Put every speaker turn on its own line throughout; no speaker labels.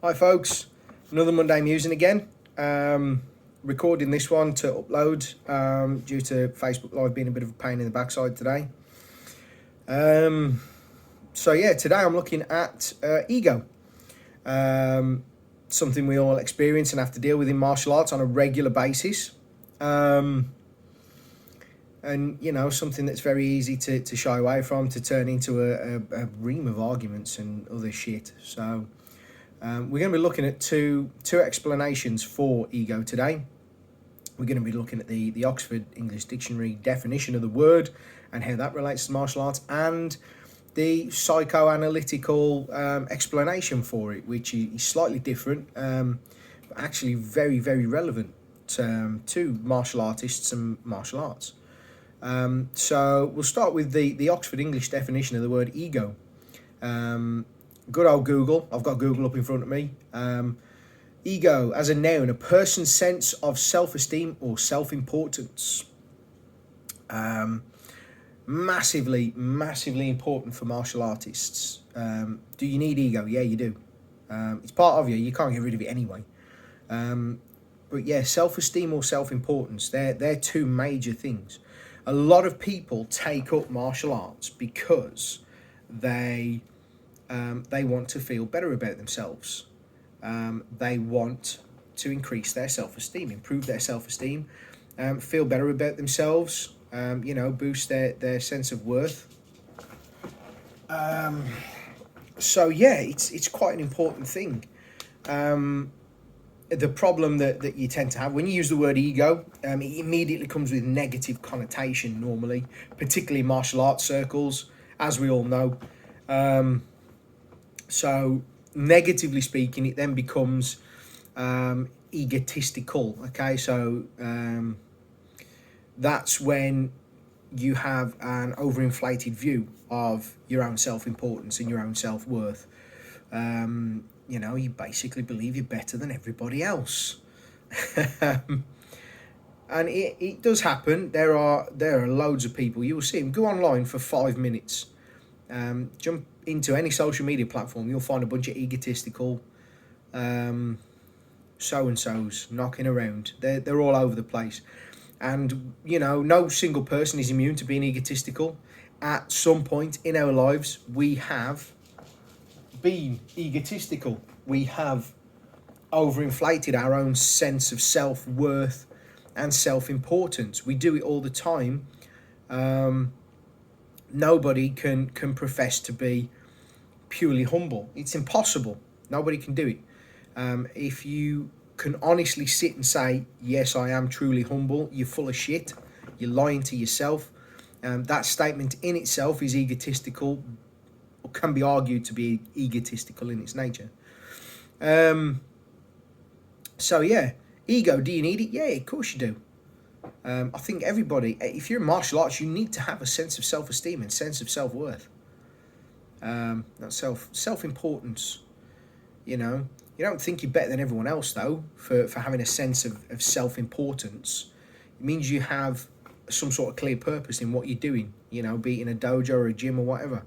Hi folks, another Monday musing again. Recording this one to upload due to Facebook Live being a bit of a pain in the backside today. So yeah, today I'm looking at ego. Something we all experience and have to deal with in martial arts on a regular basis. And you know, something that's very easy to shy away from, to turn into a ream of arguments and other shit. So we're going to be looking at two explanations for ego today. We're going to be looking at the Oxford English Dictionary definition of the word and how that relates to martial arts, and the psychoanalytical explanation for it, which is slightly different, but actually very, very relevant to martial artists and martial arts. So we'll start with the Oxford English definition of the word ego. Good old Google. I've got Google up in front of me. Ego, as a noun, a person's sense of self-esteem or self-importance. Massively important for martial artists. Do you need ego? Yeah, you do. It's part of you. You can't get rid of it anyway. But yeah, self-esteem or self-importance, they're two major things. A lot of people take up martial arts because they want to feel better about themselves. They want to increase their self-esteem, improve their self-esteem, feel better about themselves, boost their sense of worth. So yeah, it's quite an important thing. The problem that you tend to have when you use the word ego, it immediately comes with negative connotation normally, particularly in martial arts circles, as we all know. So negatively speaking, it then becomes egotistical. Okay, so that's when you have an overinflated view of your own self-importance and your own self-worth. You basically believe you're better than everybody else. And it does happen. There are loads of people. You will see them. Go online for 5 minutes. Jump into any social media platform. You'll find a bunch of egotistical so-and-sos knocking around. They're all over the place. And, no single person is immune to being egotistical. At some point in our lives, we have been egotistical. We have overinflated our own sense of self-worth and self-importance. We do it all the time. Nobody can profess to be purely humble. It's impossible. Nobody can do it. If you can honestly sit and say, yes, I am truly humble, you're full of shit. You're lying to yourself. That statement in itself is egotistical, or can be argued to be egotistical in its nature. So yeah, ego, do you need it? Yeah, of course you do. I think everybody, if you're in martial arts, you need to have a sense of self-esteem and sense of self-worth. Not self-importance. You don't think you're better than everyone else, though, for having a sense of self-importance. It means you have some sort of clear purpose in what you're doing, be it in a dojo or a gym or whatever.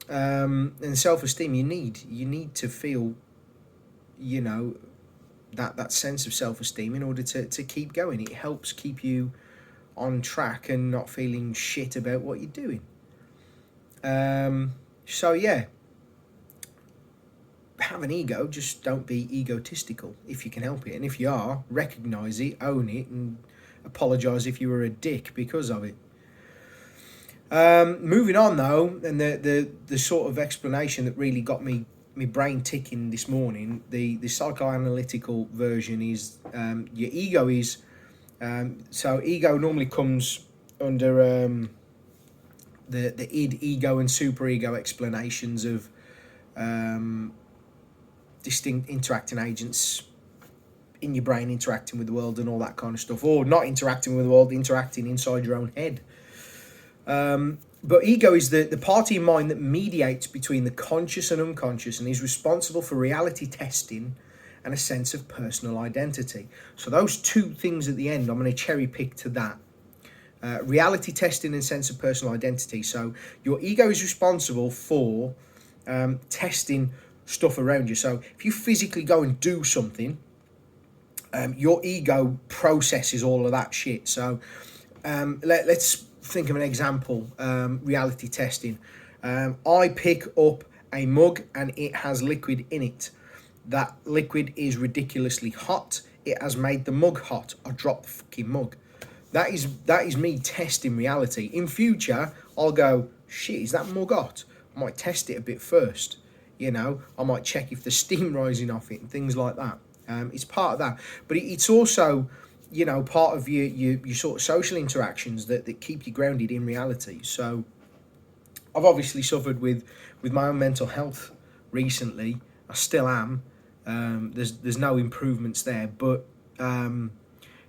And self-esteem, you need to feel, that sense of self-esteem in order to keep going. It helps keep you on track and not feeling shit about what you're doing. So yeah, have an ego, just don't be egotistical if you can help it. And if you are, recognise it, own it, and apologise if you were a dick because of it. Moving on though, and the sort of explanation that really got my brain ticking this morning, the psychoanalytical version is your ego is so ego normally comes under the id, ego and superego explanations of distinct interacting agents in your brain, interacting with the world and all that kind of stuff, or not interacting with the world, interacting inside your own head. But ego is the part of your mind that mediates between the conscious and unconscious and is responsible for reality testing and a sense of personal identity. So those two things at the end, I'm going to cherry pick to that. Reality testing and sense of personal identity. So your ego is responsible for testing stuff around you. So if you physically go and do something, your ego processes all of that shit. So let's think of an example. Reality testing. I pick up a mug and it has liquid in it. That liquid is ridiculously hot. It has made the mug hot. I drop the fucking mug. That is me testing reality. In future, I'll go, shit, is that mug hot? I might test it a bit first. You know, I might check if there's steam rising off it and things like that. It's part of that. But it's also, you know, part of your sort of social interactions that keep you grounded in reality. So I've obviously suffered with my own mental health recently. I still am. There's no improvements there. But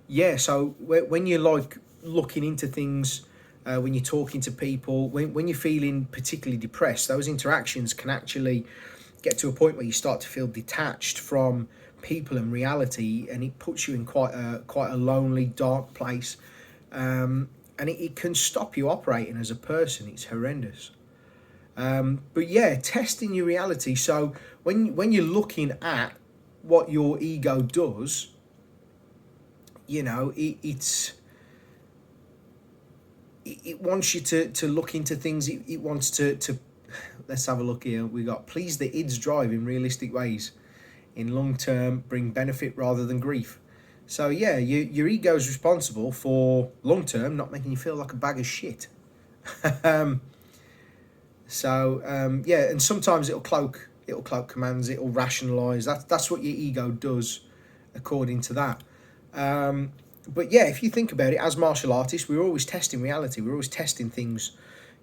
yeah, so when you're like looking into things, when you're talking to people, when you're feeling particularly depressed, those interactions can actually get to a point where you start to feel detached from people and reality, and it puts you in quite a lonely, dark place, and it can stop you operating as a person. It's horrendous. But yeah, testing your reality. So when you're looking at what your ego does, you know, it wants you to look into things. It wants to let's have a look here. We got please the id's drive in realistic ways, in long term bring benefit rather than grief. So yeah, your ego is responsible for long term not making you feel like a bag of shit. Yeah, and sometimes it'll cloak commands. It'll rationalize. That's what your ego does, according to that. But yeah, if you think about it, as martial artists, we're always testing reality. We're always testing things,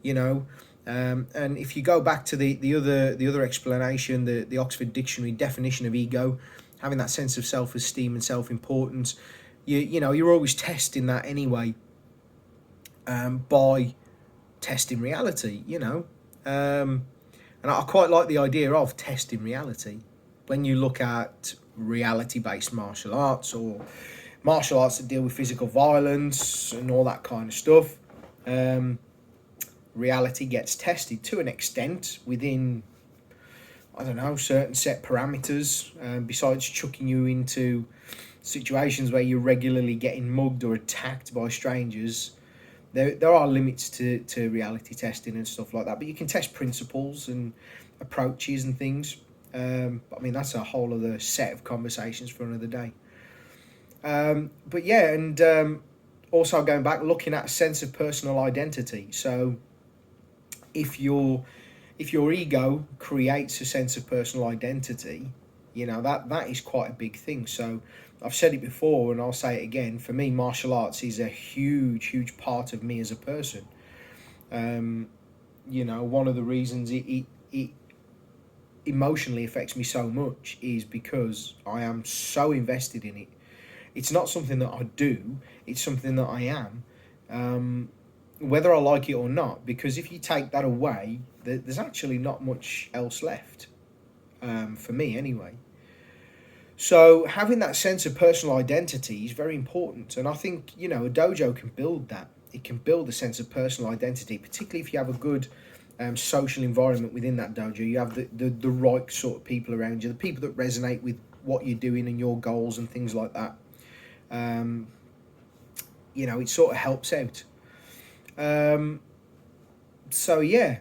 you know. And if you go back to the other explanation, the Oxford Dictionary definition of ego, having that sense of self-esteem and self-importance, you know, you're always testing that anyway, by testing reality, you know. And I quite like the idea of testing reality. When you look at reality-based martial arts, or martial arts that deal with physical violence and all that kind of stuff, reality gets tested to an extent within, I don't know, certain set parameters. Besides chucking you into situations where you're regularly getting mugged or attacked by strangers, there are limits to reality testing and stuff like that. But you can test principles and approaches and things. I mean, that's a whole other set of conversations for another day. But yeah, and also going back, looking at a sense of personal identity. So if your ego creates a sense of personal identity, you know, that is quite a big thing. So I've said it before and I'll say it again. For me, martial arts is a huge part of me as a person. You know, one of the reasons it emotionally affects me so much is because I am so invested in it. It's not something that I do, it's something that I am, whether I like it or not, because if you take that away, there's actually not much else left, for me anyway. So having that sense of personal identity is very important, and I think, you know, a dojo can build that. It can build a sense of personal identity, particularly if you have a good social environment within that dojo. You have the right sort of people around you, the people that resonate with what you're doing and your goals and things like that. You know, it sort of helps out. So yeah,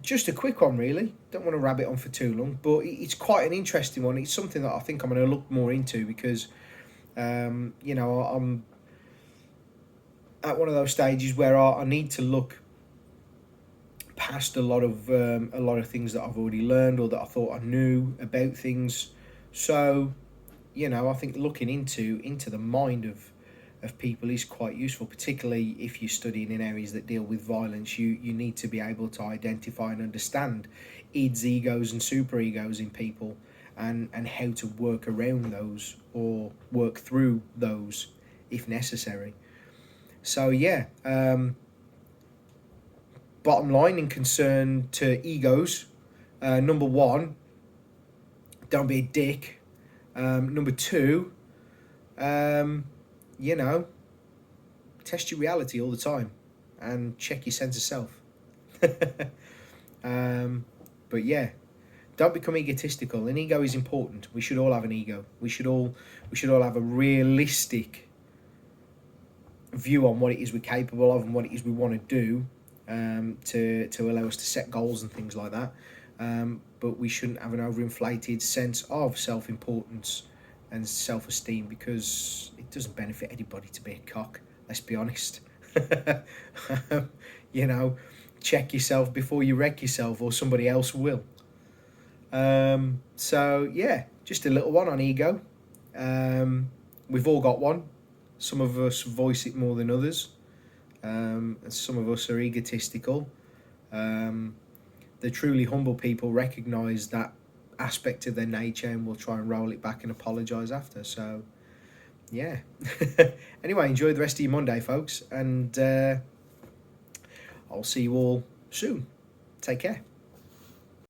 just a quick one really. Don't want to rabbit on for too long, but it's quite an interesting one. It's something that I think I'm going to look more into because, you know, I'm at one of those stages where I need to look past a lot of things that I've already learned or that I thought I knew about things. So, you know, I think looking into the mind of people is quite useful, particularly if you're studying in areas that deal with violence. You need to be able to identify and understand ids, egos and super egos in people, and how to work around those or work through those if necessary. So yeah, bottom line in concern to egos, number one, don't be a dick. Number two, you know, test your reality all the time and check your sense of self. But yeah, Don't become egotistical. An ego is important. We should all have an ego. We should all have a realistic view on what it is we're capable of and what it is we want to do, to allow us to set goals and things like that. But we shouldn't have an overinflated sense of self-importance and self-esteem, because it doesn't benefit anybody to be a cock. Let's be honest. You know, check yourself before you wreck yourself, or somebody else will. So yeah, just a little one on ego. We've all got one. Some of us voice it more than others, and some of us are egotistical. The truly humble people recognise that aspect of their nature and will try and roll it back and apologise after. So yeah. Anyway, enjoy the rest of your Monday, folks, and I'll see you all soon. Take care.